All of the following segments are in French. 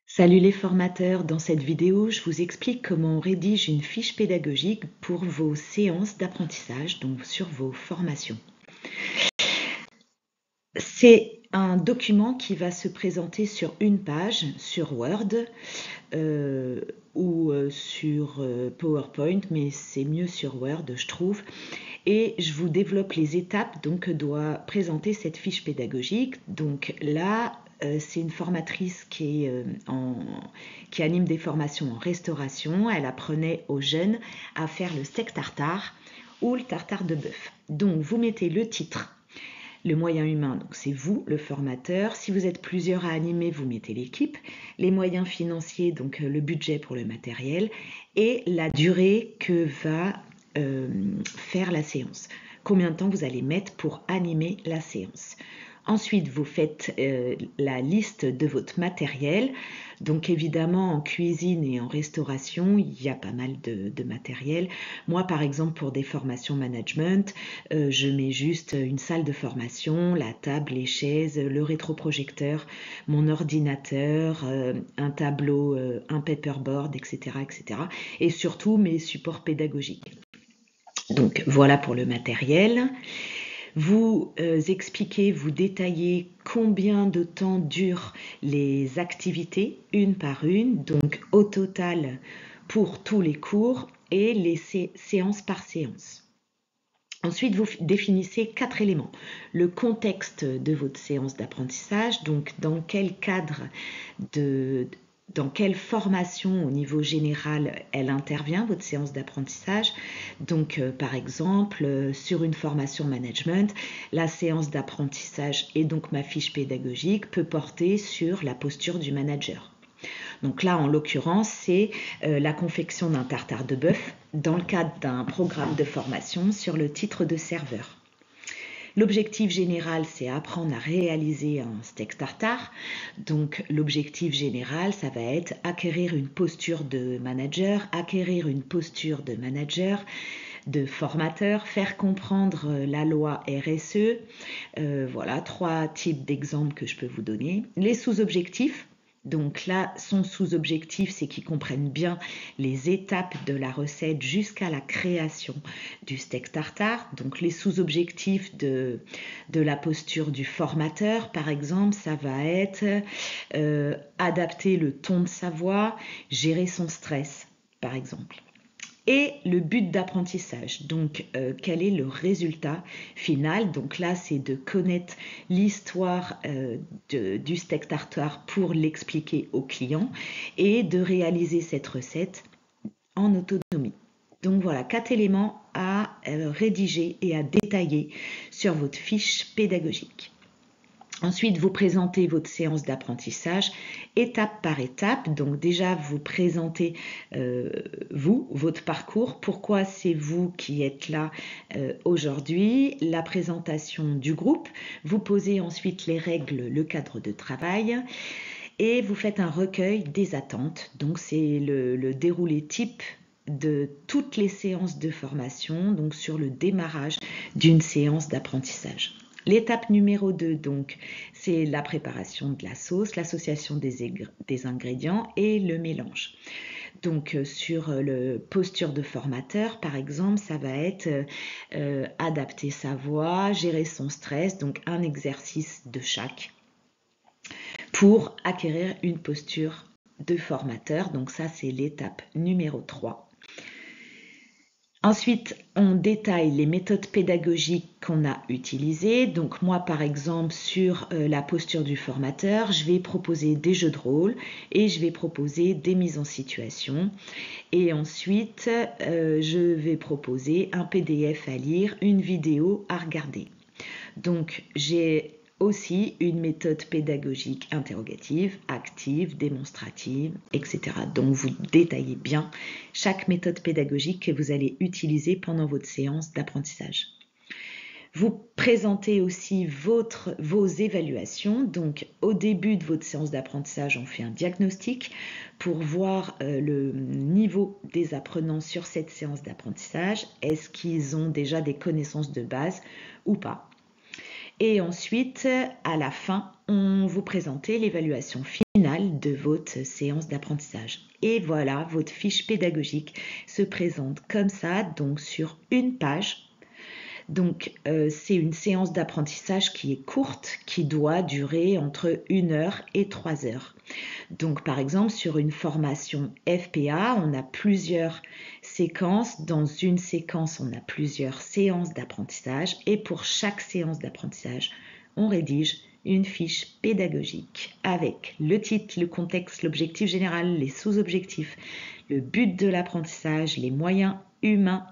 Salut les formateurs, dans cette vidéo, je vous explique comment on rédige une fiche pédagogique pour vos séances d'apprentissage, donc sur vos formations. C'est un document qui va se présenter sur une page, sur Word ou sur PowerPoint, mais c'est mieux sur Word, je trouve. Et je vous développe les étapes donc, que doit présenter cette fiche pédagogique. Donc là, c'est une formatrice qui anime des formations en restauration. Elle apprenait aux jeunes à faire le steak tartare ou le tartare de bœuf. Donc vous mettez le titre, le moyen humain, donc c'est vous, le formateur. Si vous êtes plusieurs à animer, vous mettez l'équipe. Les moyens financiers, donc le budget pour le matériel. Et la durée que va faire la séance. Combien de temps vous allez mettre pour animer la séance. Ensuite, vous faites la liste de votre matériel. Donc évidemment, en cuisine et en restauration, il y a pas mal de matériel. Moi, par exemple, pour des formations management, je mets juste une salle de formation, la table, les chaises, le rétroprojecteur, mon ordinateur, un tableau, un paperboard, etc., etc. Et surtout mes supports pédagogiques. Donc voilà pour le matériel. Vous expliquez, vous détaillez combien de temps durent les activités, une par une, donc au total pour tous les cours et les séances par séance. Ensuite, vous définissez 4 éléments. Le contexte de votre séance d'apprentissage, donc dans quel cadre dans quelle formation au niveau général elle intervient, votre séance d'apprentissage. Donc, par exemple, sur une formation management, la séance d'apprentissage et donc ma fiche pédagogique peut porter sur la posture du manager. Donc là, en l'occurrence, c'est la confection d'un tartare de bœuf dans le cadre d'un programme de formation sur le titre de serveur. L'objectif général, c'est apprendre à réaliser un steak tartare. Donc l'objectif général, ça va être acquérir une posture de manager, de formateur, faire comprendre la loi RSE. Voilà 3 types d'exemples que je peux vous donner. Les sous-objectifs. Donc là, son sous-objectif, c'est qu'ils comprennent bien les étapes de la recette jusqu'à la création du steak tartare. Donc les sous-objectifs de la posture du formateur, par exemple, ça va être adapter le ton de sa voix, gérer son stress, par exemple. Et le but d'apprentissage, donc quel est le résultat final. Donc là, c'est de connaître l'histoire du steak tartare pour l'expliquer au client et de réaliser cette recette en autonomie. Donc voilà, 4 éléments à rédiger et à détailler sur votre fiche pédagogique. Ensuite, vous présentez votre séance d'apprentissage étape par étape. Donc déjà, vous présentez votre parcours, pourquoi c'est vous qui êtes là aujourd'hui, la présentation du groupe. Vous posez ensuite les règles, le cadre de travail et vous faites un recueil des attentes. Donc c'est le déroulé type de toutes les séances de formation, donc sur le démarrage d'une séance d'apprentissage. L'étape numéro 2, donc, c'est la préparation de la sauce, l'association des ingrédients et le mélange. Donc, sur le posture de formateur, par exemple, ça va être adapter sa voix, gérer son stress, donc un exercice de chaque pour acquérir une posture de formateur. Donc ça, c'est l'étape numéro 3. Ensuite, on détaille les méthodes pédagogiques qu'on a utilisées. Donc moi, par exemple, sur la posture du formateur, je vais proposer des jeux de rôle et je vais proposer des mises en situation. Et ensuite, je vais proposer un PDF à lire, une vidéo à regarder. Donc, j'ai aussi une méthode pédagogique interrogative, active, démonstrative, etc. Donc vous détaillez bien chaque méthode pédagogique que vous allez utiliser pendant votre séance d'apprentissage. Vous présentez aussi vos évaluations. Donc au début de votre séance d'apprentissage, on fait un diagnostic pour voir le niveau des apprenants sur cette séance d'apprentissage. Est-ce qu'ils ont déjà des connaissances de base ou pas ? Et ensuite, à la fin, on vous présentait l'évaluation finale de votre séance d'apprentissage. Et voilà, votre fiche pédagogique se présente comme ça, donc sur une page. Donc, c'est une séance d'apprentissage qui est courte, qui doit durer entre 1 heure et 3 heures. Donc, par exemple, sur une formation FPA, on a plusieurs séquences. Dans une séquence, on a plusieurs séances d'apprentissage. Et pour chaque séance d'apprentissage, on rédige une fiche pédagogique avec le titre, le contexte, l'objectif général, les sous-objectifs, le but de l'apprentissage, les moyens humains,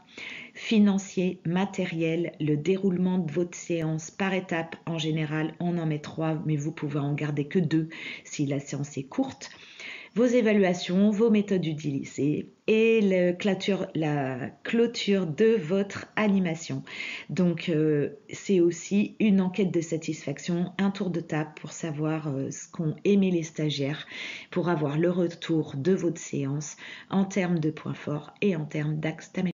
financiers, matériels, le déroulement de votre séance par étape. En général, on en met 3, mais vous pouvez en garder que 2 si la séance est courte. Vos évaluations, vos méthodes utilisées et la clôture de votre animation. Donc, c'est aussi une enquête de satisfaction, un tour de table pour savoir ce qu'ont aimé les stagiaires, pour avoir le retour de votre séance en termes de points forts et en termes d'axes d'amélioration.